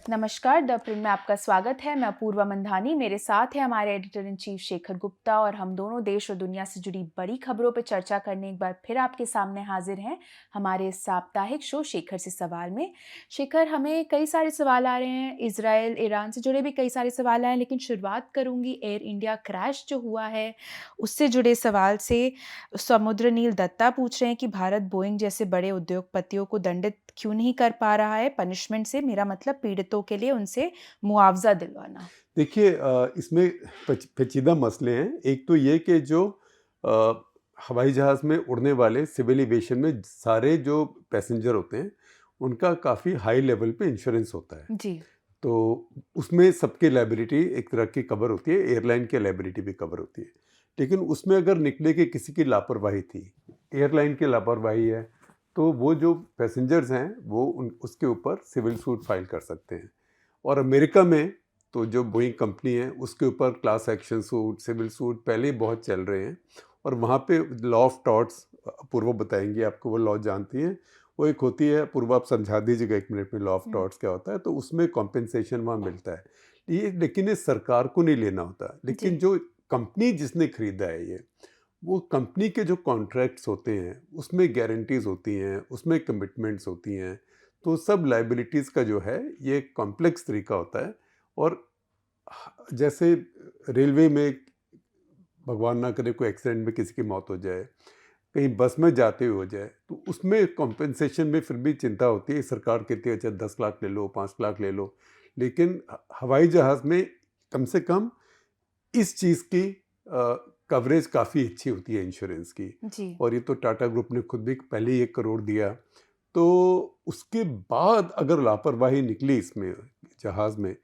नमस्कार, the print में आपका स्वागत है। मैं अपूर्वा मंधानी, मेरे साथ है हमारे editor in chief Shekhar Gupta और हम दोनों देश और दुनिया से जुड़ी बड़ी खबरों पर चर्चा करने एक बार फिर आपके सामने हाजिर हैं हमारे इस साप्ताहिक शो शेखर से सवाल में। शेखर, हमें कई सारे सवाल आ रहे हैं, इजराइल ईरान से जुड़े भी कई सारे सवाल आए हैं, लेकिन शुरुआत करूंगी एयर इंडिया क्रैश जो हुआ है उससे जुड़े सवाल से। समुद्र नील दत्ता पूछ रहे हैं कि भारत बोइंग जैसे बड़े उद्योगपतियों को दंडित क्यों नहीं कर पा रहा है पनिशमेंट से, मेरा मतलब पीड़ितों के लिए उनसे मुआवजा दिलवाना। देखिए इसमें पेचीदा मसले हैं। एक तो ये कि जो अ, हवाई जहाज़ में उड़ने वाले सिविल एविएशन में सारे जो पैसेंजर होते हैं उनका काफ़ी हाई लेवल पे इंश्योरेंस होता है। जी। तो उसमें सबकी लायबिलिटी एक तरह की कवर होती है, एयरलाइन की लायबिलिटी भी कवर होती है। लेकिन उसमें अगर निकले कि किसी की लापरवाही थी, एयरलाइन की लापरवाही है, तो वो जो पैसेंजर्स हैं वो उसके ऊपर सिविल सूट फाइल कर सकते हैं। और अमेरिका में तो जो बोइंग कंपनी है उसके ऊपर class action suit, civil suit पहले ही बहुत चल रहे हैं। और वहाँ पे लॉ ऑफ टॉर्ट्स, पूर्व बताएंगी आपको, वो लॉ जानती हैं। वो एक होती है, पूर्व आप समझा दीजिएगा एक मिनट में लॉ ऑफ टॉर्ट्स क्या होता है। तो उसमें कॉम्पेंसेशन वहाँ मिलता है। ये लेकिन ये सरकार को नहीं लेना होता, लेकिन जी। जो कंपनी जिसने खरीदा है ये, वो कंपनी के जो कॉन्ट्रैक्ट्स होते हैं उसमें गारंटीज होती हैं, उसमें कमिटमेंट्स होती हैं। तो सब लाइबिलिटीज़ का जो है ये कॉम्प्लेक्स तरीका होता है। और जैसे रेलवे में भगवान ना करे कोई एक्सीडेंट में किसी की मौत हो जाए, कहीं बस में जाते हुए हो जाए, तो उसमें कॉम्पेंसेशन में फिर भी चिंता होती है। सरकार कहती है अच्छा 10 लाख ले लो, 5 लाख ले लो। लेकिन हवाई जहाज़ में कम से कम इस चीज़ की कवरेज काफ़ी अच्छी होती है इंश्योरेंस की। जी। और ये तो टाटा ग्रुप ने खुद भी पहले ही 1 करोड़ दिया। तो उसके बाद अगर लापरवाही निकली इसमें जहाज़ में,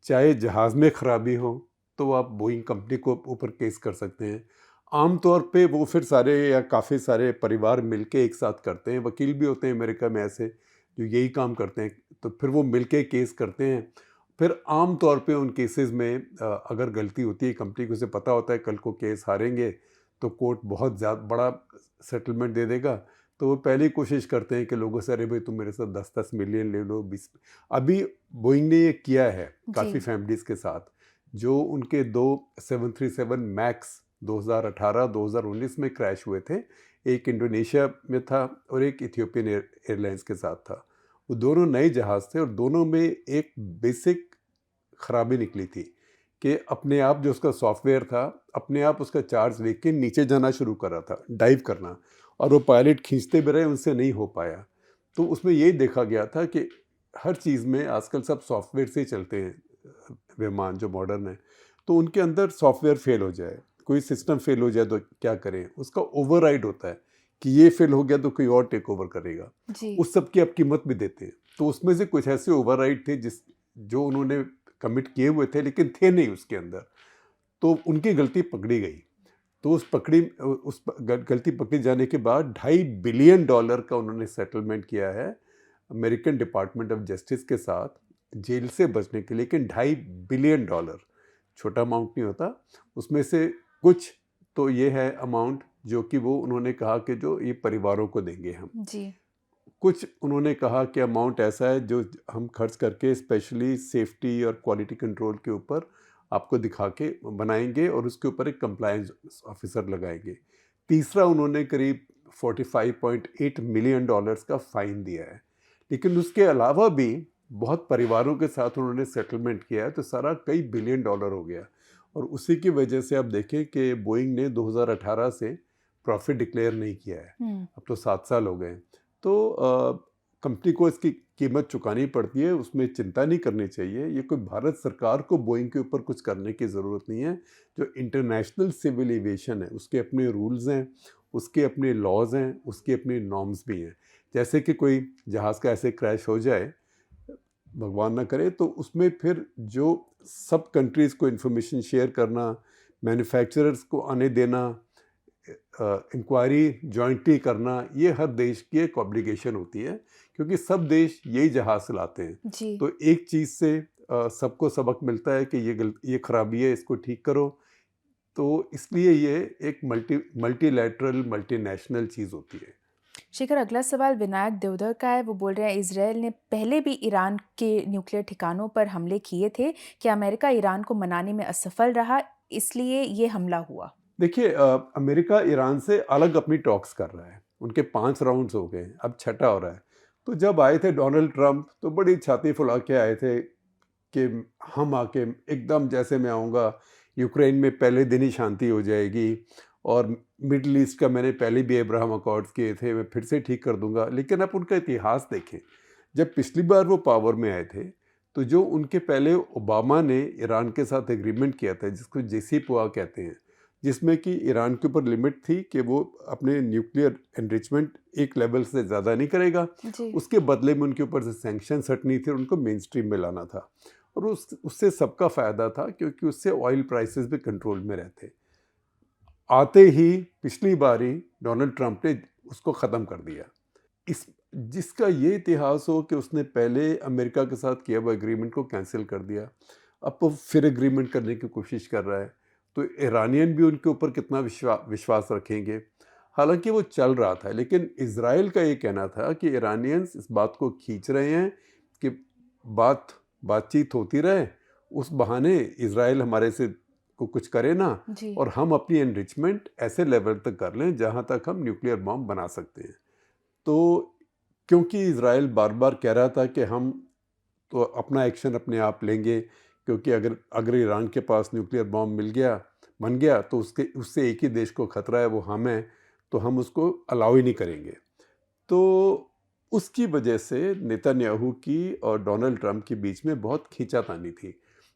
चाहे जहाज़ में खराबी हो, तो आप बोइंग कंपनी को ऊपर केस कर सकते हैं। आम तौर पे वो फिर सारे या काफ़ी सारे परिवार मिलके एक साथ करते हैं। वकील भी होते हैं अमेरिका में ऐसे जो यही काम करते हैं, तो फिर वो मिलके केस करते हैं। फिर आम तौर पे उन केसेस में अगर गलती होती है कंपनी को, उसे पता होता है कल को केस हारेंगे तो कोर्ट बहुत ज़्यादा बड़ा सेटलमेंट दे देगा, तो वो पहले ही कोशिश करते हैं कि लोगों से, अरे भाई तुम मेरे साथ 10-10 मिलियन ले लो, 20। अभी बोइंग ने ये किया है जी। काफ़ी फैमिलीज़ के साथ। जो उनके 2 737 मैक्स 2018-2019 में क्रैश हुए थे, एक इंडोनेशिया में था और एक इथियोपियन एयरलाइंस के साथ था। वो दोनों नए जहाज़ थे और दोनों में एक बेसिक खराबी निकली थी कि अपने आप जो उसका सॉफ्टवेयर था, अपने आप उसका चार्ज लेके नीचे जाना शुरू कर रहा था, डाइव करना। और वो पायलट खींचते भी रहे, उनसे नहीं हो पाया। तो उसमें यही देखा गया था कि हर चीज़ में आजकल सब सॉफ्टवेयर से ही चलते हैं, विमान जो मॉडर्न है। तो उनके अंदर सॉफ्टवेयर फेल हो जाए, कोई सिस्टम फेल हो जाए तो क्या करें, उसका ओवरराइड होता है कि ये फेल हो गया तो कोई और टेक ओवर करेगा। जी। उस सब की आप कीमत भी देते हैं। तो उसमें से कुछ ऐसे ओवरराइड थे जो उन्होंने कमिट किए हुए थे लेकिन थे नहीं उसके अंदर, तो उनकी गलती पकड़ी गई। तो गलती पकड़ी जाने के बाद $2.5 बिलियन का उन्होंने सेटलमेंट किया है अमेरिकन डिपार्टमेंट ऑफ जस्टिस के साथ, जेल से बचने के लिए। लेकिन $2.5 बिलियन छोटा अमाउंट नहीं होता। उसमें से कुछ तो ये है अमाउंट जो कि वो उन्होंने कहा कि जो ये परिवारों को देंगे हम। जी। कुछ उन्होंने कहा कि अमाउंट ऐसा है जो हम खर्च करके स्पेशली सेफ्टी और क्वालिटी कंट्रोल के ऊपर आपको दिखा के बनाएंगे और उसके ऊपर एक कंप्लायंस ऑफिसर लगाएंगे। तीसरा उन्होंने करीब $45.8 मिलियन का फ़ाइन दिया है। लेकिन उसके अलावा भी बहुत परिवारों के साथ उन्होंने सेटलमेंट किया है, तो सारा कई बिलियन डॉलर हो गया। और उसी की वजह से आप देखें कि बोइंग ने 2018 से प्रॉफिट डिक्लेयर नहीं किया है। हम्म। अब तो 7 साल हो गए। तो कंपनी को इसकी कीमत चुकानी पड़ती है, उसमें चिंता नहीं करनी चाहिए। ये कोई भारत सरकार को बोइंग के ऊपर कुछ करने की ज़रूरत नहीं है। जो इंटरनेशनल सिविल एविएशन है उसके अपने रूल्स हैं, उसके अपने लॉज हैं, उसके अपने नॉर्म्स भी हैं। जैसे कि कोई जहाज़ का ऐसे क्रैश हो जाए, भगवान ना करे, तो उसमें फिर जो सब कंट्रीज़ को इन्फॉर्मेशन शेयर करना, मैन्युफैक्चरर्स को आने देना, इंक्वायरी जॉइंटली करना, ये हर देश की एक ऑब्लिगेशन होती है क्योंकि सब देश यही जहाज़ चलाते हैं। जी। तो एक चीज़ से सबको सबक मिलता है कि ये खराबी है, इसको ठीक करो। तो इसलिए ये एक मल्टीलैटरल मल्टीनेशनल चीज़ होती है। शेखर, अगला सवाल विनायक देवधर का है। वो बोल रहे हैं, इजराइल ने पहले भी ईरान के न्यूक्लियर ठिकानों पर हमले किए थे। क्या अमेरिका ईरान को मनाने में असफल रहा, इसलिए ये हमला हुआ? देखिए, अमेरिका ईरान से अलग अपनी टॉक्स कर रहा है। उनके 5 राउंड्स हो गए, अब छठा हो रहा है। तो जब आए थे डोनाल्ड ट्रंप, तो बड़ी छाती फुला के आए थे कि हम आके एकदम जैसे मैं आऊँगा, यूक्रेन में पहले दिन ही शांति हो जाएगी, और मिडल ईस्ट का मैंने पहले भी अब्राहम अकॉर्ड्स किए थे, मैं फिर से ठीक कर दूंगा। लेकिन आप उनका इतिहास देखें, जब पिछली बार वो पावर में आए थे, तो जो उनके पहले ओबामा ने ईरान के साथ एग्रीमेंट किया था, जिसको JCPOA कहते हैं, जिसमें कि ईरान के ऊपर लिमिट थी कि वो अपने न्यूक्लियर एनरिचमेंट एक लेवल से ज़्यादा नहीं करेगा, जी। उसके बदले में उनके ऊपर से सैंक्शन हटनी थी और उनको मेन स्ट्रीम में लाना था। और उससे सबका फ़ायदा था, क्योंकि उससे ऑयल प्राइसेस भी कंट्रोल में रहते। आते ही पिछली बारी डोनाल्ड ट्रंप ने उसको ख़त्म कर दिया। इस जिसका ये इतिहास हो कि उसने पहले अमेरिका के साथ किया हुआ एग्रीमेंट को कैंसिल कर दिया, अब वो फिर एग्रीमेंट करने की कोशिश कर रहा है, तो ईरानियन भी उनके ऊपर कितना विश्वास रखेंगे। हालांकि वो चल रहा था, लेकिन इजराइल का ये कहना था कि ईरानियंस इस बात को खींच रहे हैं कि बातचीत होती रहे, उस बहाने इजराइल हमारे से को कुछ करे ना, जी। और हम अपनी एनरिचमेंट ऐसे लेवल तक कर लें जहाँ तक हम न्यूक्लियर बॉम्ब बना सकते हैं। तो क्योंकि इजराइल बार बार कह रहा था कि हम तो अपना एक्शन अपने आप लेंगे, क्योंकि अगर अगर ईरान के पास न्यूक्लियर बॉम्ब बन गया तो उससे एक ही देश को खतरा है, वो हम हैं, तो हम उसको अलाउ ही नहीं करेंगे। तो उसकी वजह से नेतन्याहू की और डोनाल्ड ट्रंप के बीच में बहुत खींचातानी थी,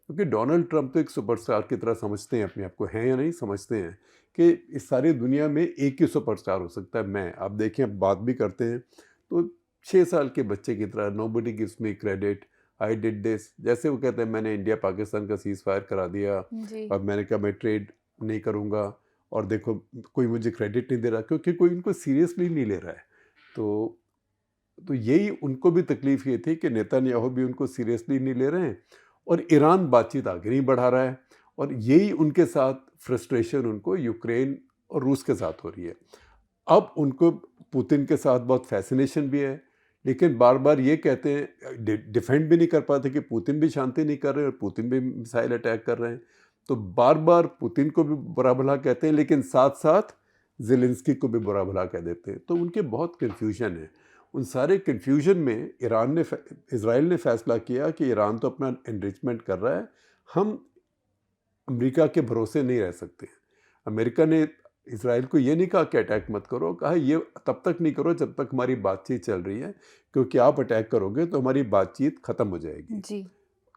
क्योंकि डोनाल्ड ट्रंप तो एक सुपरस्टार की तरह समझते हैं अपने आप को, हैं या नहीं समझते हैं कि इस सारी दुनिया में एक ही सुपरस्टार हो सकता है, मैं। आप देखें, अब बात भी करते हैं तो 6 साल के बच्चे की तरह, nobody gives me credit, I did this. जैसे वो कहते हैं मैंने इंडिया पाकिस्तान का सीज फायर करा दिया, जी। और मैंने कहा मैं ट्रेड नहीं करूँगा, और देखो कोई मुझे क्रेडिट नहीं दे रहा, क्योंकि कोई इनको सीरियसली नहीं ले रहा है। तो यही उनको भी तकलीफ ये थी कि नेतन्याहू भी उनको सीरियसली नहीं ले रहे हैं, और ईरान बातचीत आगे नहीं बढ़ा रहा है, और यही उनके साथ फ्रस्ट्रेशन उनको यूक्रेन और रूस के साथ हो रही है। अब उनको पुतिन के साथ बहुत फैसिनेशन भी है, लेकिन बार बार ये कहते हैं, डिफेंड भी नहीं कर पाते कि पुतिन भी शांति नहीं कर रहे और पुतिन भी मिसाइल अटैक कर रहे हैं। तो बार बार पुतिन को भी बुरा भला कहते हैं, लेकिन साथ साथ ज़ेलेंस्की को भी बुरा भला कह देते हैं। तो उनके बहुत कन्फ्यूजन है। उन सारे कन्फ्यूजन में इजराइल ने फैसला किया कि ईरान तो अपना एनरिचमेंट कर रहा है, हम अमेरिका के भरोसे नहीं रह सकते। अमेरिका ने इजराइल को ये नहीं कहा कि अटैक मत करो, कहा ये तब तक नहीं करो जब तक हमारी बातचीत चल रही है, क्योंकि आप अटैक करोगे तो हमारी बातचीत ख़त्म हो जाएगी। जी।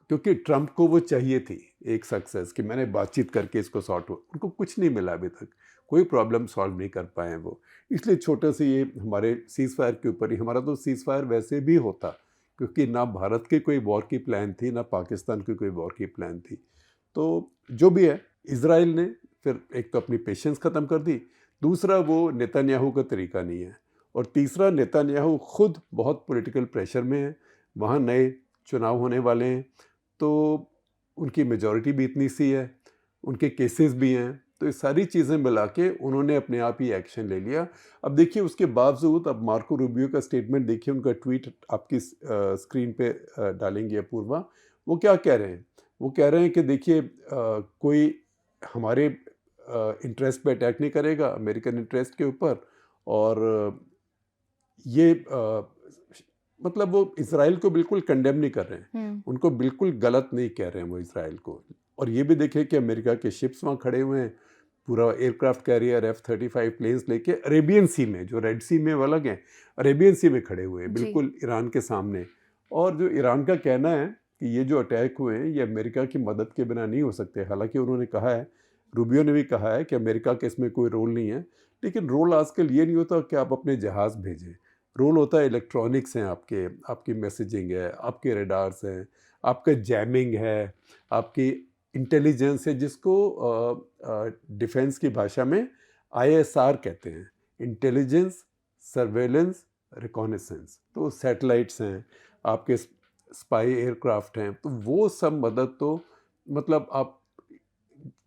क्योंकि ट्रंप को वो चाहिए थी एक सक्सेस, कि मैंने बातचीत करके इसको सॉर्ट हो, उनको कुछ नहीं मिला अभी तक, कोई प्रॉब्लम सॉल्व नहीं कर पाए हैं वो। इसलिए छोटे से ये हमारे सीज़ फायर के ऊपर ही, हमारा तो सीज़ फायर वैसे भी होता, क्योंकि ना भारत की कोई वॉर की प्लान थी, ना पाकिस्तान की कोई वॉर की प्लान थी। तो जो भी है, इजराइल ने फिर एक तो अपनी पेशेंस ख़त्म कर दी, दूसरा वो नेतन्याहू का तरीका नहीं है, और तीसरा नेतन्याहू खुद बहुत पॉलिटिकल प्रेशर में है। वहाँ नए चुनाव होने वाले हैं, तो उनकी मेजॉरिटी भी इतनी सी है, उनके केसेस भी हैं, तो ये सारी चीज़ें मिला के उन्होंने अपने आप ही एक्शन ले लिया। अब देखिए, उसके बावजूद अब मार्को रूबियो का स्टेटमेंट देखिए, उनका ट्वीट आपकी स्क्रीन पे डालेंगे अपूर्वा। वो क्या कह रहे हैं? वो कह रहे हैं कि देखिए, कोई हमारे इंटरेस्ट पे अटैक नहीं करेगा, अमेरिकन इंटरेस्ट के ऊपर, और ये मतलब वो इसराइल को बिल्कुल कंडेम नहीं कर रहे हैं, उनको बिल्कुल गलत नहीं कह रहे हैं वो इसराइल को। और ये भी देखें कि अमेरिका के शिप्स वहाँ खड़े हुए हैं, पूरा एयरक्राफ्ट कैरियर F-35 प्लेन्स लेके अरेबियन सी में, जो रेड सी में वो अलग है, अरेबियन सी में खड़े हुए हैं जी। बिल्कुल ईरान के सामने। और जो ईरान का कहना है कि ये जो अटैक हुए हैं ये अमेरिका की मदद के बिना नहीं हो सकते। हालांकि उन्होंने कहा है, रूबियो ने भी कहा है कि अमेरिका के इसमें कोई रोल नहीं है, लेकिन रोल आजकल ये नहीं होता कि आप अपने जहाज़ भेजें। रोल होता है इलेक्ट्रॉनिक्स हैं, आपकी मैसेजिंग है, आपके रडार्स हैं, आपका जैमिंग है, आपकी इंटेलिजेंस है, जिसको डिफेंस की भाषा में ISR कहते हैं, इंटेलिजेंस, सर्वेलेंस, रिकॉनेसेंस। तो सैटेलाइट्स हैं, आपके स्पाई एयरक्राफ्ट हैं, तो वो सब मदद तो मतलब आप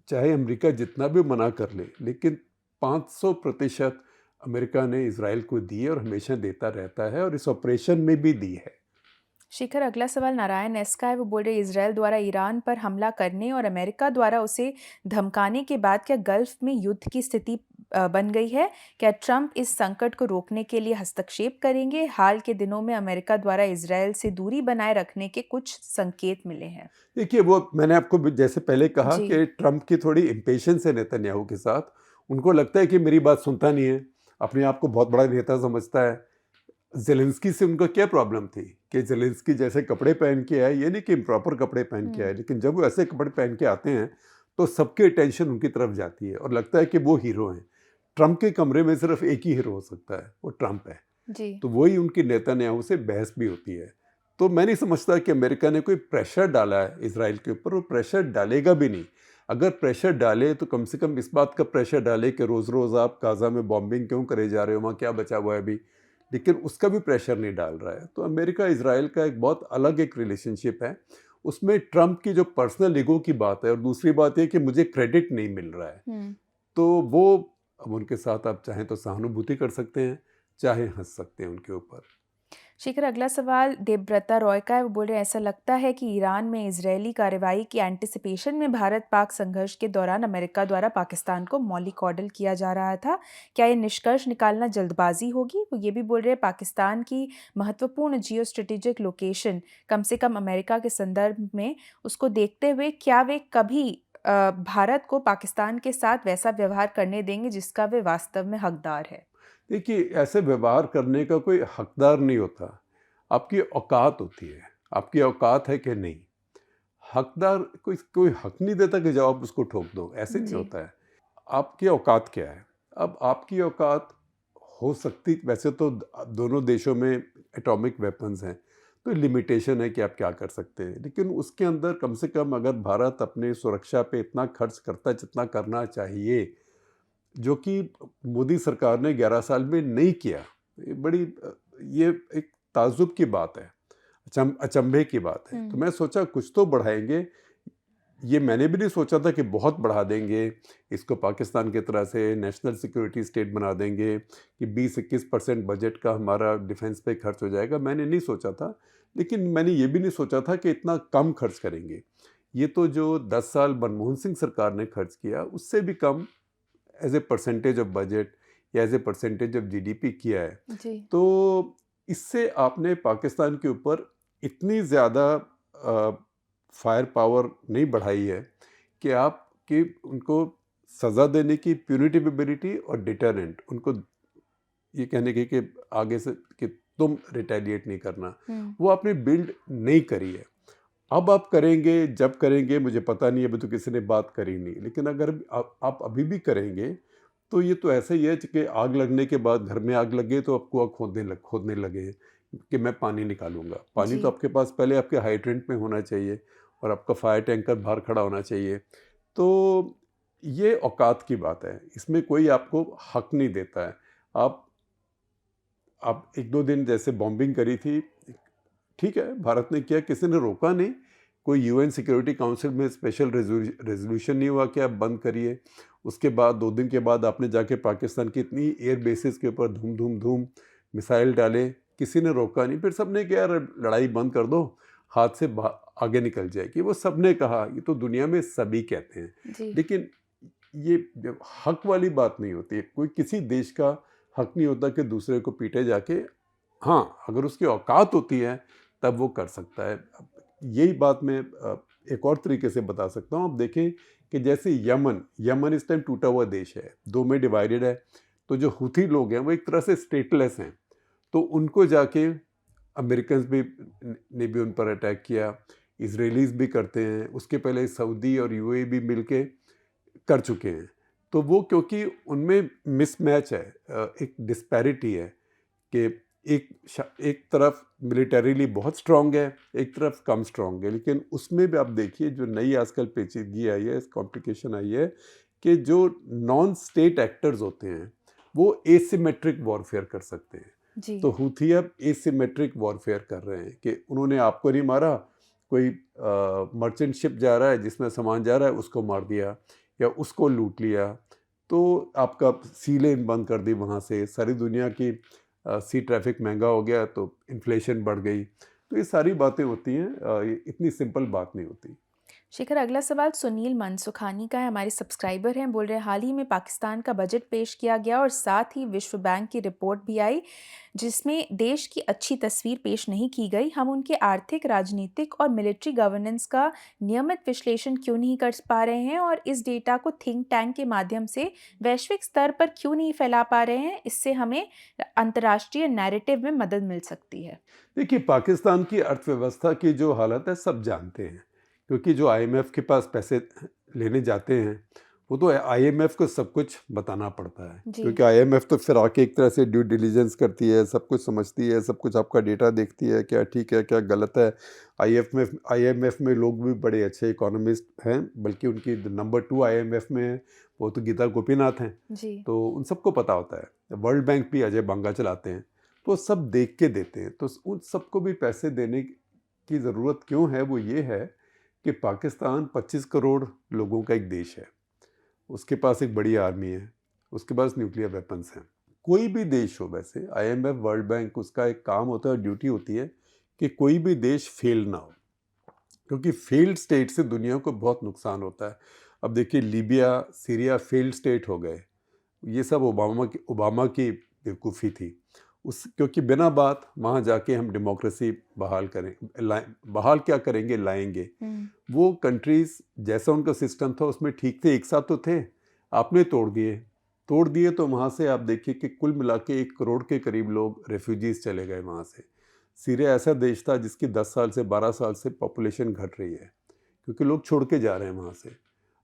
चाहे अमेरिका जितना भी मना कर ले, लेकिन 500% अमेरिका ने इजराइल को दी है और हमेशा देता रहता है और इस ऑपरेशन में भी दी है। शिखर, अगला सवाल नारायण एस का है। वो बोल रहे इजराइल द्वारा ईरान पर हमला करने और अमेरिका द्वारा उसे धमकाने के बाद क्या गल्फ में युद्ध की स्थिति बन गई है? क्या ट्रंप इस संकट को रोकने के लिए हस्तक्षेप करेंगे? हाल के दिनों में अमेरिका द्वारा इजराइल से दूरी बनाए रखने के कुछ संकेत मिले हैं। देखिए, वो मैंने आपको जैसे पहले कहा जी। कि ट्रंप की थोड़ी इम्पेशंस है नेतन्याहू के साथ। उनको लगता है कि मेरी बात सुनता नहीं है, अपने आप को बहुत बड़ा नेता समझता है। ज़ेलेंस्की से उनको क्या प्रॉब्लम थी कि ज़ेलेंस्की जैसे कपड़े पहन के आए, ये नहीं कि इम्प्रॉपर कपड़े पहन के आए, लेकिन जब वो ऐसे कपड़े पहन के आते हैं तो सबकी अटेंशन उनकी तरफ जाती है और लगता है कि वो हीरो हैं। ट्रंप के कमरे में सिर्फ एक ही हीरो हो सकता है, वो ट्रंप है। जी। तो वही उनकी नेतन्याहू से बहस भी होती है। तो मैं नहीं समझता कि अमेरिका ने कोई प्रेशर डाला है इजराइल के ऊपर, वो प्रेशर डालेगा भी नहीं। अगर प्रेशर डाले तो कम से कम इस बात का प्रेशर डाले कि रोज़ रोज़ आप गाज़ा में बॉम्बिंग क्यों करे जा रहे हो, वहाँ क्या बचा हुआ है अभी। लेकिन उसका भी प्रेशर नहीं डाल रहा है। तो अमेरिका इजराइल का एक बहुत अलग एक रिलेशनशिप है। उसमें ट्रंप की जो पर्सनल ईगो की बात है और दूसरी बात ये कि मुझे क्रेडिट नहीं मिल रहा है, तो वो अब उनके साथ आप चाहें तो सहानुभूति कर सकते हैं, चाहे हंस सकते हैं उनके ऊपर। शिखर, अगला सवाल देवव्रता रॉय का है। वो बोल रहे हैं ऐसा लगता है कि ईरान में इजरायली कार्रवाई की एंटिसिपेशन में भारत पाक संघर्ष के दौरान अमेरिका द्वारा पाकिस्तान को मौलिक ऑर्डर किया जा रहा था। क्या ये निष्कर्ष निकालना जल्दबाजी होगी? वो ये भी बोल रहे हैं पाकिस्तान की महत्वपूर्ण जियो स्ट्रेटेजिक लोकेशन कम से कम अमेरिका के संदर्भ में, उसको देखते हुए क्या वे कभी भारत को पाकिस्तान के साथ वैसा व्यवहार करने देंगे जिसका वे वास्तव में हकदार है? देखिए, ऐसे व्यवहार करने का कोई हकदार नहीं होता, आपकी औकात होती है। आपकी औकात है कि नहीं। हकदार कोई कोई हक नहीं देता कि जब आप उसको ठोक दो, ऐसे नहीं जी। होता है। आपकी औकात क्या है? अब आपकी औकात हो सकती, वैसे तो दोनों देशों में एटॉमिक वेपन्स हैं, तो लिमिटेशन है कि आप क्या कर सकते हैं। लेकिन उसके अंदर कम से कम अगर भारत अपने सुरक्षा पे इतना खर्च करता है जितना करना चाहिए, जो कि मोदी सरकार ने 11 साल में नहीं किया, ये बड़ी ये एक ताज्जुब की बात है, अचंभे की बात है। तो मैं सोचा कुछ तो बढ़ाएंगे। ये मैंने भी नहीं सोचा था कि बहुत बढ़ा देंगे, इसको पाकिस्तान की तरह से नेशनल सिक्योरिटी स्टेट बना देंगे कि 20-21% बजट का हमारा डिफेंस पे खर्च हो जाएगा। मैंने नहीं सोचा था। लेकिन मैंने ये भी नहीं सोचा था कि इतना कम खर्च करेंगे। ये तो जो 10 साल मनमोहन सिंह सरकार ने खर्च किया, उससे भी कम as a percentage of budget या as a percentage of GDP किया है। जी। तो इससे आपने पाकिस्तान के ऊपर इतनी ज़्यादा फायर पावर नहीं बढ़ाई है कि आप कि उनको सज़ा देने की प्यूनिटिव एबिलिटी और डिटरेंट, उनको ये कहने की कि आगे से कि तुम रिटेलिएट नहीं करना, वो आपने बिल्ड नहीं करी है। अब आप करेंगे, जब करेंगे मुझे पता नहीं, अभी तो किसी ने बात करी नहीं। लेकिन अगर आप अभी भी करेंगे तो ये तो ऐसा ही है कि आग लगने के बाद, घर में आग लगे तो आप कुआं खोदने लगे कि मैं पानी निकालूंगा। पानी जी। तो आपके पास पहले आपके हाइड्रेंट में होना चाहिए और आपका फायर टैंकर बाहर खड़ा होना चाहिए। तो ये औकात की बात है, इसमें कोई आपको हक नहीं देता है। आप 1-2 दिन जैसे बॉम्बिंग करी थी, ठीक है, भारत ने किया, किसी ने रोका नहीं। कोई यूएन सिक्योरिटी काउंसिल में स्पेशल रेजोल्यूशन नहीं हुआ कि आप बंद करिए। उसके बाद 2 दिन के बाद आपने जाके पाकिस्तान की इतनी एयर बेसिस के ऊपर धूम धूम धूम मिसाइल डाले, किसी ने रोका नहीं। फिर सबने कहा यार लड़ाई बंद कर दो, हाथ से आगे निकल जाएगी। वो सबने कहा, ये तो दुनिया में सभी कहते हैं। जी। लेकिन ये हक वाली बात नहीं होती है। कोई किसी देश का हक नहीं होता कि दूसरे को पीटे जाके। हाँ, अगर उसकी औकात होती है तब वो कर सकता है। यही बात मैं एक और तरीके से बता सकता हूँ। आप देखें कि जैसे यमन इस टाइम टूटा हुआ देश है, 2 में डिवाइडेड है। तो जो हुथी लोग हैं वो एक तरह से स्टेटलेस हैं, तो उनको जाके अमेरिकन ने भी उन पर अटैक किया, इजरायलीज भी करते हैं, उसके पहले सऊदी और यूएई भी मिलके कर चुके हैं। तो वो क्योंकि उनमें मिसमैच है, एक डिस्पैरिटी है कि एक तरफ मिलिटरीली बहुत स्ट्रांग है, एक तरफ कम स्ट्रांग है। लेकिन उसमें भी आप देखिए जो नई आजकल पेचीदगी आई है, कॉम्प्लिकेशन आई है कि जो नॉन स्टेट एक्टर्स होते हैं वो एसिमेट्रिक वॉरफेयर कर सकते हैं। जी। तो हुथी अब एसिमेट्रिक वॉरफेयर कर रहे हैं कि उन्होंने आपको नहीं मारा, कोई मर्चेंट शिप जा रहा है जिसमें सामान जा रहा है उसको मार दिया या उसको लूट लिया। तो आपका सी लेन बंद कर दी वहाँ से, सारी दुनिया की सी ट्रैफिक महंगा हो गया तो इन्फ्लेशन बढ़ गई। तो ये सारी बातें होती हैं, ये इतनी सिंपल बात नहीं होती। शिखर, अगला सवाल सुनील मनसुखानी का है, हमारे सब्सक्राइबर हैं। बोल रहे हैं, हाल ही में पाकिस्तान का बजट पेश किया गया और साथ ही विश्व बैंक की रिपोर्ट भी आई जिसमें देश की अच्छी तस्वीर पेश नहीं की गई। हम उनके आर्थिक, राजनीतिक और मिलिट्री गवर्नेंस का नियमित विश्लेषण क्यों नहीं कर पा रहे हैं और इस डेटा को थिंक टैंक के माध्यम से वैश्विक स्तर पर क्यों नहीं फैला पा रहे हैं? इससे हमें अंतर्राष्ट्रीय नैरेटिव में मदद मिल सकती है। देखिए, पाकिस्तान की अर्थव्यवस्था की जो हालत है सब जानते हैं, क्योंकि जो आईएमएफ के पास पैसे लेने जाते हैं वो तो आईएमएफ को सब कुछ बताना पड़ता है, जी। क्योंकि आईएमएफ तो फिर आके एक तरह से ड्यू डिलीजेंस करती है, सब कुछ समझती है, सब कुछ आपका डेटा देखती है, क्या ठीक है क्या गलत है। आईएमएफ में लोग भी बड़े अच्छे इकोनॉमिस्ट हैं, बल्कि उनकी नंबर 2 आईएमएफ में है वो तो गीता गोपीनाथ हैं। जी। तो उन सबको पता होता है। वर्ल्ड बैंक भी अजय बांगा चलाते हैं, तो सब देख के देते हैं। तो उन सबको भी पैसे देने की ज़रूरत क्यों है? वो ये है कि पाकिस्तान 25 करोड़ लोगों का एक देश है, उसके पास एक बड़ी आर्मी है, उसके पास न्यूक्लियर वेपन्स हैं। कोई भी देश हो, वैसे आईएमएफ, वर्ल्ड बैंक, उसका एक काम होता है, ड्यूटी होती है कि कोई भी देश फेल ना हो, क्योंकि फेल्ड स्टेट से दुनिया को बहुत नुकसान होता है। अब देखिए, लीबिया, सीरिया फेल्ड स्टेट हो गए। ये सब ओबामा की बेवकूफ़ी थी। क्योंकि बिना बात वहाँ जाके हम डेमोक्रेसी बहाल करें, बहाल क्या करेंगे, लाएंगे। वो कंट्रीज़ जैसा उनका सिस्टम था उसमें ठीक थे, एक साथ तो थे, आपने तोड़ दिए। तो वहाँ से आप देखिए कि कुल मिला के 1 करोड़ के करीब लोग रेफ्यूजीज़ चले गए वहाँ से। सीरिया ऐसा देश था जिसकी 10 साल से 12 साल से पॉपुलेशन घट रही है, क्योंकि लोग छोड़ के जा रहे हैं वहाँ से।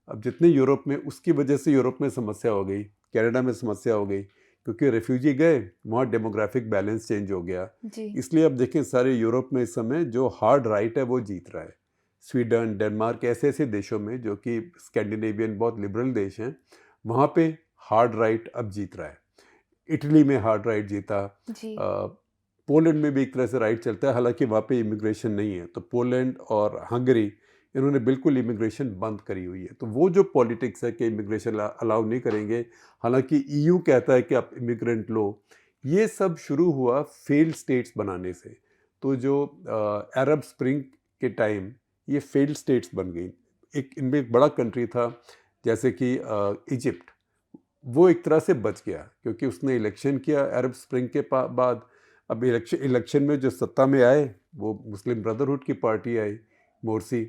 अब जितने यूरोप में, उसकी वजह से यूरोप में समस्या हो गई, कनाडा में समस्या हो गई, क्योंकि रेफ्यूजी गए, वहाँ डेमोग्राफिक बैलेंस चेंज हो गया। जी। इसलिए अब देखें, सारे यूरोप में इस समय जो हार्ड राइट है वो जीत रहा है। स्वीडन, डेनमार्क, ऐसे ऐसे देशों में जो कि स्कैंडिनेवियन बहुत लिबरल देश हैं, वहाँ पे हार्ड राइट अब जीत रहा है। इटली में हार्ड राइट जीता। जी। पोलैंड में भी एक तरह से राइट चलता है, हालांकि वहाँ पे इमिग्रेशन नहीं है। तो पोलैंड और हंगरी, इन्होंने बिल्कुल इमिग्रेशन बंद करी हुई है। तो वो जो पॉलिटिक्स है कि इमिग्रेशन अलाउ नहीं करेंगे, हालांकि ईयू कहता है कि आप इमिग्रेंट लो, ये सब शुरू हुआ फेल्ड स्टेट्स बनाने से। तो जो अरब स्प्रिंग के टाइम ये फेल्ड स्टेट्स बन गई। इनमें एक बड़ा कंट्री था जैसे कि इजिप्ट, वो एक तरह से बच गया क्योंकि उसने इलेक्शन किया अरब स्प्रिंग के बाद। अब इलेक्शन में जो सत्ता में आए वो मुस्लिम ब्रदरहुड की पार्टी आई, मोर्सी।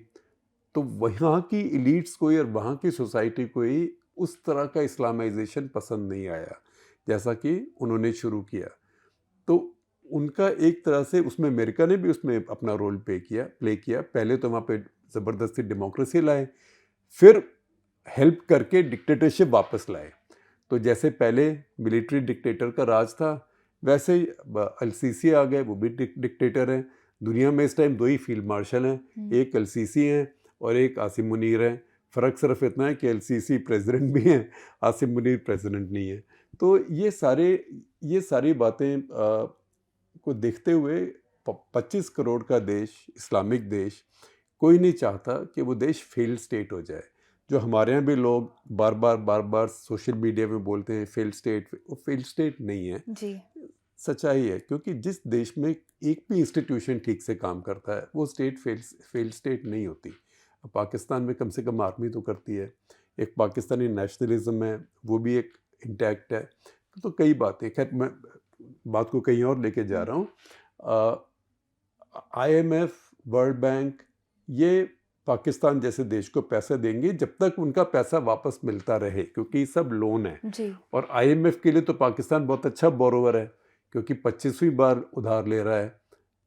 तो वहाँ की इलीट्स को और वहाँ की सोसाइटी को ही उस तरह का इस्लामाइजेशन पसंद नहीं आया जैसा कि उन्होंने शुरू किया। तो उनका एक तरह से उसमें अमेरिका ने भी उसमें अपना रोल प्ले किया। पहले तो वहाँ पे ज़बरदस्ती डेमोक्रेसी लाए, फिर हेल्प करके डिक्टेटरशिप वापस लाए। तो जैसे पहले मिलिट्री डिक्टेटर का राज था, वैसे ही अल-सीसी आ गए, वो भी डिक्टेटर हैं। दुनिया में इस टाइम 2 ही फील्ड मार्शल हैं, एक अल-सीसी हैं और एक आसिम मुनीर हैं। फ़र्क सिर्फ इतना है कि अल-सीसी प्रेसिडेंट भी हैं, आसिम मुनीर प्रेसिडेंट नहीं है। तो ये सारी बातें को देखते हुए 25 करोड़ का देश, इस्लामिक देश, कोई नहीं चाहता कि वो देश फेल्ड स्टेट हो जाए। जो हमारे यहाँ भी लोग बार बार सोशल मीडिया में बोलते हैं फेल्ड स्टेट, वो फेल्ड स्टेट नहीं है। जी। सच्चाई है, क्योंकि जिस देश में एक भी इंस्टीट्यूशन ठीक से काम करता है वो स्टेट फेल्ड स्टेट नहीं होती। अब पाकिस्तान में कम से कम आर्मी तो करती है, एक पाकिस्तानी नेशनलिज्म है, वो भी एक इंटैक्ट है। तो कई बातें, खैर मैं बात को कहीं और लेके जा रहा हूँ। आईएमएफ, वर्ल्ड बैंक, ये पाकिस्तान जैसे देश को पैसे देंगे जब तक उनका पैसा वापस मिलता रहे, क्योंकि सब लोन है। जी। और आईएमएफ के लिए तो पाकिस्तान बहुत अच्छा बोरोवर है, क्योंकि 25वीं बार उधार ले रहा है,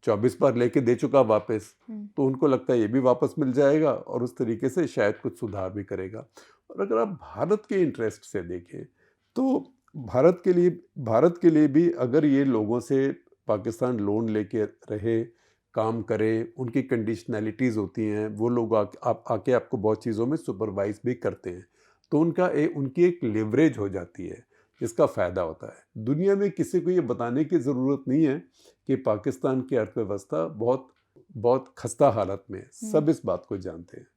24 बार लेके दे चुका वापस। तो उनको लगता है ये भी वापस मिल जाएगा और उस तरीके से शायद कुछ सुधार भी करेगा। और अगर आप भारत के इंटरेस्ट से देखें तो भारत के लिए भी अगर ये लोगों से पाकिस्तान लोन लेके रहे, काम करे, उनकी कंडीशनैलिटीज़ होती हैं, वो लोग आके आपको बहुत चीज़ों में सुपरवाइज भी करते हैं, तो उनकी एक लिवरेज हो जाती है जिसका फ़ायदा होता है। दुनिया में किसी को ये बताने की ज़रूरत नहीं है कि पाकिस्तान की अर्थव्यवस्था बहुत बहुत खस्ता हालत में है, सब इस बात को जानते हैं।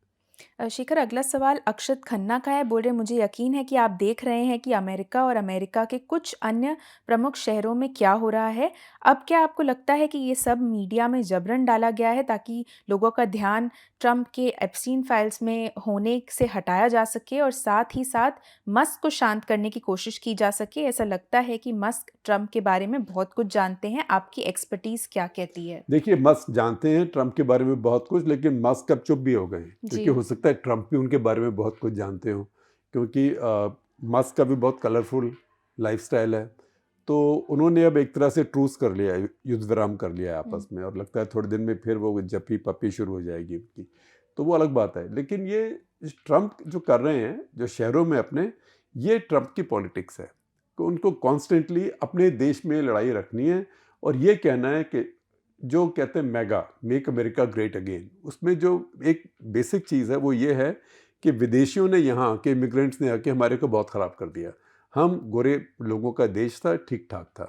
शिखर, अगला सवाल अक्षत खन्ना का है। बोल रहे मुझे यकीन है कि आप देख रहे हैं कि अमेरिका और अमेरिका के कुछ अन्य प्रमुख शहरों में क्या हो रहा है। अब क्या आपको लगता है कि ये सब मीडिया में जबरन डाला गया है ताकि लोगों का ध्यान ट्रंप के एप्स्टीन फाइल्स में होने से हटाया जा सके और साथ ही साथ मस्क को शांत करने की कोशिश की जा सके? ऐसा लगता है कि मस्क ट्रंप के बारे में बहुत कुछ जानते हैं। आपकी एक्सपर्टीज़ क्या कहती है? देखिए, मस्क जानते हैं ट्रंप के बारे में बहुत कुछ, लेकिन मस्क अब चुप भी हो गए हैं, जी। क्योंकि हो सकता है ट्रंप भी उनके बारे में बहुत कुछ जानते हो, क्योंकि मस्क का भी बहुत कलरफुल लाइफस्टाइल है। तो उन्होंने अब एक तरह से ट्रूस कर लिया है, युद्ध विराम कर लिया है आपस में, और लगता है थोड़े दिन में फिर वो जप्पी पप्पी शुरू हो जाएगी उनकी, तो वो अलग बात है। लेकिन ये ट्रंप जो कर रहे हैं जो शहरों में अपने, ये ट्रंप की पॉलिटिक्स है कि उनको कॉन्स्टेंटली अपने देश में लड़ाई रखनी है, और ये कहना है कि जो कहते हैं mega make America great again, उसमें जो एक बेसिक चीज़ है वो ये है कि विदेशियों ने यहाँ आके, इमिग्रेंट्स ने आके हमारे को बहुत ख़राब कर दिया। हम गोरे लोगों का देश था, ठीक ठाक था,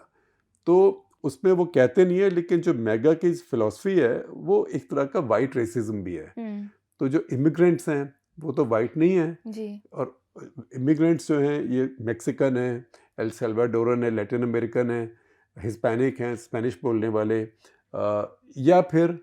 तो उसमें वो कहते नहीं है, लेकिन जो मेगा की फ़िलॉसफी है वो एक तरह का वाइट रेसिज्म भी है। तो जो इमिग्रेंट्स हैं वो तो वाइट नहीं है, जी। और इमिग्रेंट्स जो हैं ये मैक्सिकन हैं, एल सल्वाडोरन है, लैटिन अमेरिकन है, हिस्पैनिक हैं, स्पेनिश बोलने वाले, या फिर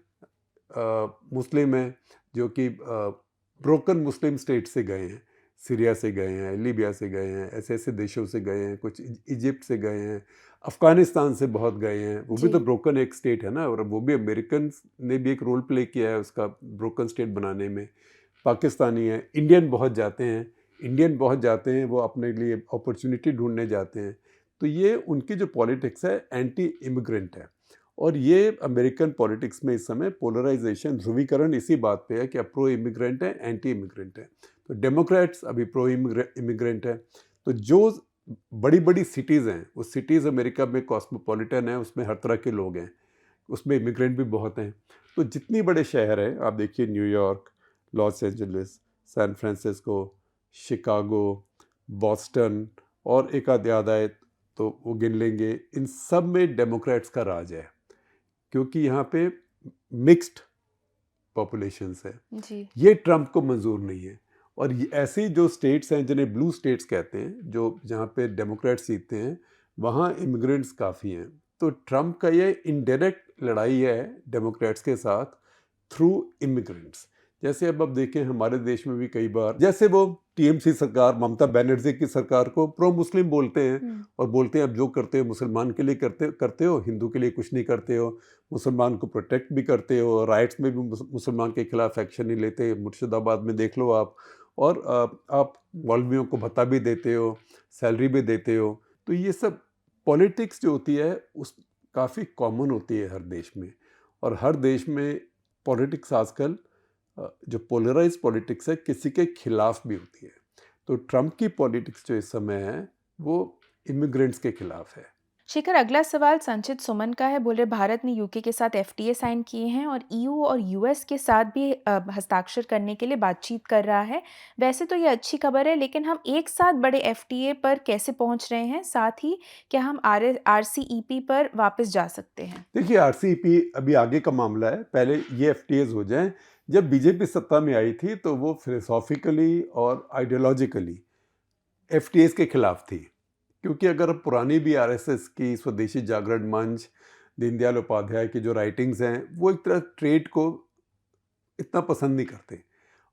मुस्लिम हैं जो कि ब्रोकन मुस्लिम स्टेट से गए हैं, सीरिया से गए हैं, लीबिया से गए हैं, ऐसे ऐसे देशों से गए हैं, कुछ इजिप्ट से गए हैं, अफ़गानिस्तान से बहुत गए हैं। वो भी जी। तो ब्रोकन एक स्टेट है ना, और वो भी अमेरिकन ने भी एक रोल प्ले किया है उसका ब्रोकन स्टेट बनाने में। पाकिस्तानी हैं, इंडियन बहुत जाते हैं, वो अपने लिए अपॉर्चुनिटी ढूंढने जाते हैं। तो ये उनकी जो पॉलिटिक्स है एंटी इमिग्रेंट है, और ये अमेरिकन पॉलिटिक्स में इस समय पोलराइजेशन, ध्रुवीकरण इसी बात पे है कि अब प्रो इमिग्रेंट है, एंटी इमिग्रेंट है। तो डेमोक्रेट्स अभी प्रो इमिग्रेंट है। तो जो बड़ी बड़ी सिटीज़ हैं, वो सिटीज़ अमेरिका में कॉस्मोपॉलिटन है, उसमें हर तरह के लोग हैं, उसमें इमिग्रेंट भी बहुत हैं। तो जितनी बड़े शहर हैं, आप देखिए New York, Los Angeles, San Francisco, Chicago, Boston, और एक आध याद आए तो वो गिन लेंगे, इन सब में डेमोक्रेट्स का राज है, क्योंकि यहाँ पे मिक्स्ड पॉपुलेशंस है। जी। ये ट्रंप को मंजूर नहीं है। और ये ऐसी जो स्टेट्स हैं जिन्हें ब्लू स्टेट्स कहते हैं, जो जहाँ पे डेमोक्रेट्स जीतते हैं, वहाँ इमिग्रेंट्स काफ़ी हैं। तो ट्रंप का ये इनडायरेक्ट लड़ाई है डेमोक्रेट्स के साथ थ्रू इमिग्रेंट्स। जैसे अब देखें हमारे देश में भी कई बार, जैसे वो टीएमसी सरकार, ममता बनर्जी की सरकार को प्रो मुस्लिम बोलते हैं, और बोलते हैं अब जो करते हो मुसलमान के लिए करते हो, हिंदू के लिए कुछ नहीं करते हो, मुसलमान को प्रोटेक्ट भी करते हो, राइट्स में भी मुसलमान के खिलाफ एक्शन नहीं लेते, मुर्शिदाबाद में देख लो आप, और आप मौलवियों को भत्ता भी देते हो, सैलरी भी देते हो। तो ये सब पॉलिटिक्स जो होती है उस काफ़ी कॉमन होती है हर देश में, और हर देश में पॉलिटिक्स आजकल जो पोलराइज पॉलिटिक्स है किसी के खिलाफ भी होती है। तो ट्रंप की पॉलिटिक्स जो इस समय है वो इमिग्रेंट्स के खिलाफ है। शिखर, अगला सवाल संचित सुमन का है। बोल रहे भारत ने यूके के साथ एफटीए साइन किए हैं और ईयू और यूएस के साथ भी हस्ताक्षर करने के लिए बातचीत कर रहा है। वैसे तो ये अच्छी खबर है, लेकिन हम एक साथ बड़े एफटीए पर कैसे पहुंच रहे हैं? साथ ही क्या हम आरसीईपी पर वापस जा सकते हैं? देखिए, आरसीईपी अभी आगे का मामला है, पहले ये एफटीएज हो जाएं। जब बीजेपी सत्ता में आई थी तो वो फिलोसॉफिकली और आइडियोलॉजिकली एफटीएज के खिलाफ थी, क्योंकि अगर पुरानी भी आरएसएस की स्वदेशी जागरण मंच, दीनदयाल उपाध्याय की जो राइटिंग्स हैं, वो एक तरह ट्रेड को इतना पसंद नहीं करते।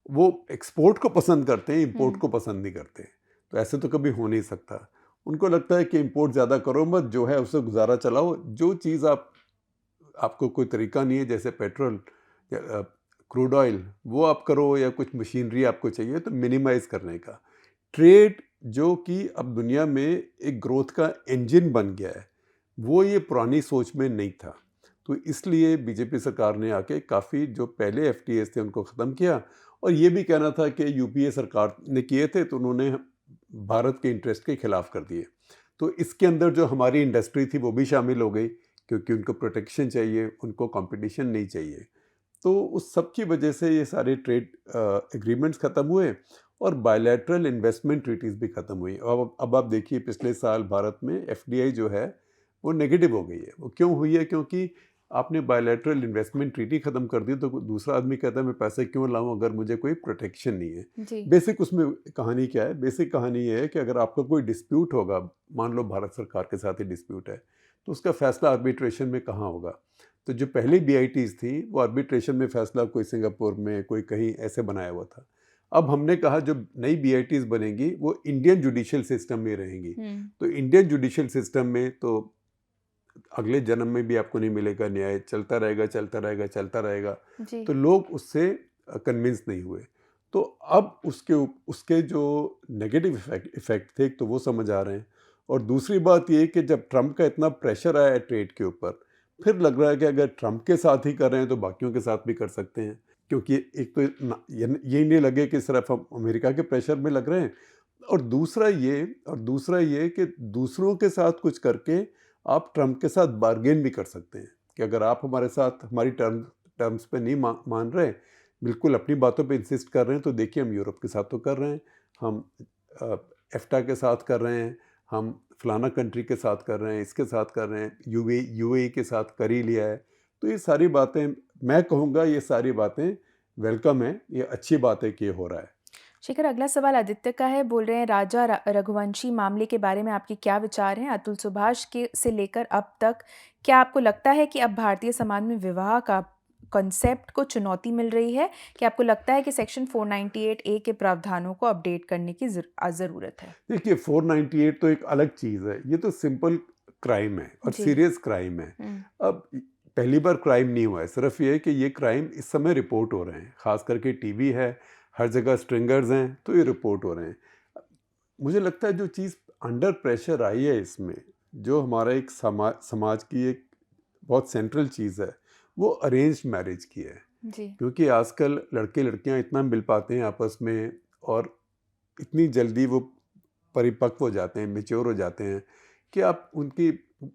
वो एक्सपोर्ट को पसंद करते हैं, इंपोर्ट को पसंद नहीं करते। तो ऐसे तो कभी हो नहीं सकता। उनको लगता है कि इंपोर्ट ज़्यादा करो मत, जो है उससे गुजारा चलाओ। जो चीज़ आपको कोई तरीका नहीं है, जैसे पेट्रोल या क्रूड ऑयल, वो आप करो, या कुछ मशीनरी आपको चाहिए तो मिनिमाइज़ करने का। ट्रेड जो कि अब दुनिया में एक ग्रोथ का इंजन बन गया है, वो ये पुरानी सोच में नहीं था। तो इसलिए बीजेपी सरकार ने आके काफ़ी जो पहले एफटीएस थे उनको ख़त्म किया, और ये भी कहना था कि यूपीए सरकार ने किए थे तो उन्होंने भारत के इंटरेस्ट के खिलाफ कर दिए। तो इसके अंदर जो हमारी इंडस्ट्री थी वो भी शामिल हो गई, क्योंकि उनको प्रोटेक्शन चाहिए, उनको कंपटीशन नहीं चाहिए। तो उस सब की वजह से ये सारे ट्रेड एग्रीमेंट्स ख़त्म हुए, और बायलैटरल इन्वेस्टमेंट ट्रीटीज़ भी ख़त्म हुई। अब आप देखिए पिछले साल भारत में एफडीआई जो है वो नेगेटिव हो गई है। वो क्यों हुई है? क्योंकि आपने बायलैटरल इन्वेस्टमेंट ट्रीटी ख़त्म कर दी तो दूसरा आदमी कहता है मैं पैसे क्यों लाऊं अगर मुझे कोई प्रोटेक्शन नहीं है। जी। बेसिक उसमें कहानी क्या है? बेसिक कहानी ये है कि अगर आपका कोई डिस्प्यूट होगा, मान लो भारत सरकार के साथ ही डिस्प्यूट है, तो उसका फैसला आर्बिट्रेशन में कहाँ होगा? तो जो पहली BITs थी वो आर्बिट्रेशन में फैसला कोई सिंगापुर में, कोई कहीं ऐसे बनाया हुआ था। अब हमने कहा जो नई BITs बनेंगी वो इंडियन जुडिशियल सिस्टम में रहेंगी। तो इंडियन जुडिशियल सिस्टम में तो अगले जन्म में भी आपको नहीं मिलेगा न्याय, चलता रहेगा चलता रहेगा चलता रहेगा। जी। तो लोग उससे कन्विंस नहीं हुए। तो अब उसके जो नेगेटिव इफेक्ट थे तो वो समझ आ रहे हैं। और दूसरी बात ये कि जब ट्रम्प का इतना प्रेशर आया है ट्रेड के ऊपर, फिर लग रहा है कि अगर ट्रम्प के साथ ही कर रहे हैं तो बाकियों के साथ भी कर सकते हैं। क्योंकि एक तो ये नहीं लगे कि सिर्फ हम अमेरिका के प्रेशर में लग रहे हैं, और दूसरा ये कि दूसरों के साथ कुछ करके आप ट्रम्प के साथ बार्गेन भी कर सकते हैं कि अगर आप हमारे साथ हमारी टर्म्स पे नहीं मान रहे, बिल्कुल अपनी बातों पे इंसिस्ट कर रहे हैं, तो देखिए हम यूरोप के साथ तो कर रहे हैं, हम एफ्टा के साथ कर रहे हैं, हम फलाना कंट्री के साथ कर रहे हैं, इसके साथ कर रहे हैं, UAE के साथ कर ही लिया है। तो ये सारी बातें, मैं कहूँगा ये सारी बातें वेलकम है, ये अच्छी बात है कि ये हो रहा है। शेखर, अगला सवाल आदित्य का है। बोल रहे हैं राजा रघुवंशी मामले के बारे में आपके क्या विचार हैं? अतुल सुभाष के से लेकर अब तक क्या आपको लगता है कि अब भारतीय समाज में विवाह का कॉन्सेप्ट को चुनौती मिल रही है? क्या आपको लगता है कि सेक्शन 498A के प्रावधानों को अपडेट करने की ज़रूरत है? देखिए 498 तो एक अलग चीज़ है, ये तो सिंपल क्राइम है और जी। सीरियस क्राइम है। अब पहली बार क्राइम नहीं हुआ है, सिर्फ ये है कि ये क्राइम इस समय रिपोर्ट हो रहे हैं, खास करके टीवी है, हर जगह स्ट्रिंगर्स हैं, तो ये रिपोर्ट हो रहे हैं। मुझे लगता है जो चीज़ अंडर प्रेशर आई है इसमें, जो हमारा एक समाज की एक बहुत सेंट्रल चीज़ है, वो अरेंज्ड मैरिज की है। जी। क्योंकि आजकल लड़के लड़कियां इतना मिल पाते हैं आपस में, और इतनी जल्दी वो परिपक्व हो जाते हैं, मैच्योर हो जाते हैं, कि आप उनकी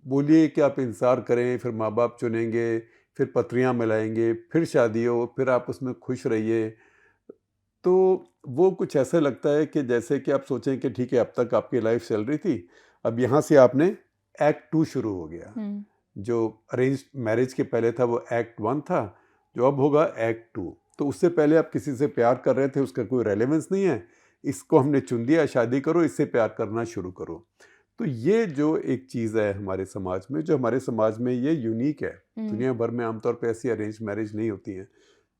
बोलिए कि आप इंतज़ार करें, फिर माँ बाप चुनेंगे, फिर पत्रियाँ मिलाएंगे, फिर शादी हो, फिर आप उसमें खुश रहिए। तो वो कुछ ऐसा लगता है कि जैसे कि आप सोचें कि ठीक है अब तक आपकी लाइफ चल रही थी, अब यहाँ से आपने एक्ट 2 शुरू हो गया। जो अरेंज मैरिज के पहले था वो एक्ट 1 था, जो अब होगा एक्ट 2। तो उससे पहले आप किसी से प्यार कर रहे थे, उसका कोई रेलेवेंस नहीं है, इसको हमने चुन दिया, शादी करो, इससे प्यार करना शुरू करो। तो ये जो एक चीज़ है हमारे समाज में, जो हमारे समाज में ये यूनिक है, दुनिया भर में आमतौर पे ऐसी अरेंज मैरिज नहीं होती है।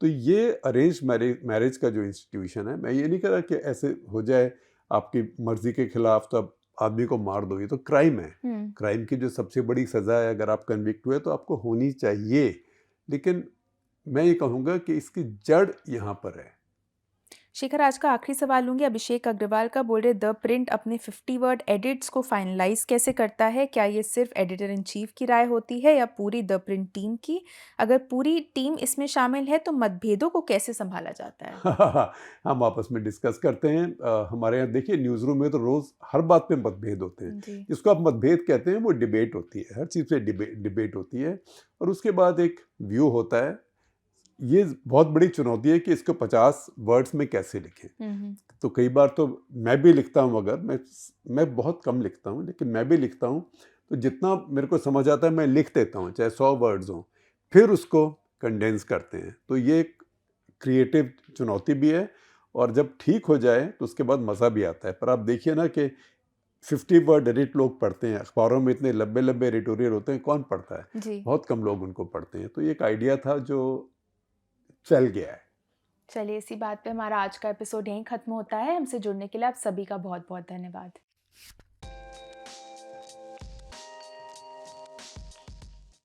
तो ये अरेंज मैरिज का जो इंस्टीट्यूशन है, मैं ये नहीं कह रहा कि ऐसे हो जाए आपकी मर्जी के खिलाफ तो आप आदमी को मार दो, ये तो क्राइम है। क्राइम की जो सबसे बड़ी सज़ा है, अगर आप कन्विक्ट हुए तो आपको होनी चाहिए, लेकिन मैं ये कहूँगा कि इसकी जड़ यहाँ पर है। शेखर, आज का आखिरी सवाल लूंगी अभिषेक अग्रवाल का। बोल रहे द प्रिंट अपने 50 वर्ड एडिट्स को फाइनलाइज कैसे करता है? क्या ये सिर्फ एडिटर इन चीफ की राय होती है या पूरी द प्रिंट टीम की? अगर पूरी टीम इसमें शामिल है तो मतभेदों को कैसे संभाला जाता है? हम आपस में डिस्कस करते हैं। हमारे यहाँ देखिए न्यूज़ रूम में तो रोज़ हर बात पे मतभेद होते हैं। जी। जिसको आप मतभेद कहते हैं वो डिबेट होती है, हर चीज़ पे डिबेट होती है, और उसके बाद एक व्यू होता है। ये बहुत बड़ी चुनौती है कि इसको 50 वर्ड्स में कैसे लिखें। तो कई बार तो मैं भी लिखता हूँ, अगर मैं बहुत कम लिखता हूँ, लेकिन मैं भी लिखता हूँ, तो जितना मेरे को समझ आता है मैं लिख देता हूँ, चाहे 100 वर्ड्स हों, फिर उसको कंडेंस करते हैं। तो ये एक क्रिएटिव चुनौती भी है, और जब ठीक हो जाए तो उसके बाद मज़ा भी आता है। पर आप देखिए ना कि 50 वर्ड एडिट लोग पढ़ते हैं, अखबारों में इतने लंबे लंबे एडिटोरियल होते हैं, कौन पढ़ता है? जी। बहुत कम लोग उनको पढ़ते हैं। तो ये एक आइडिया था जो चल गया है। चलिए, इसी बात पे हमारा आज का एपिसोड यहीं खत्म होता है। हमसे जुड़ने के लिए आप सभी का बहुत बहुत धन्यवाद।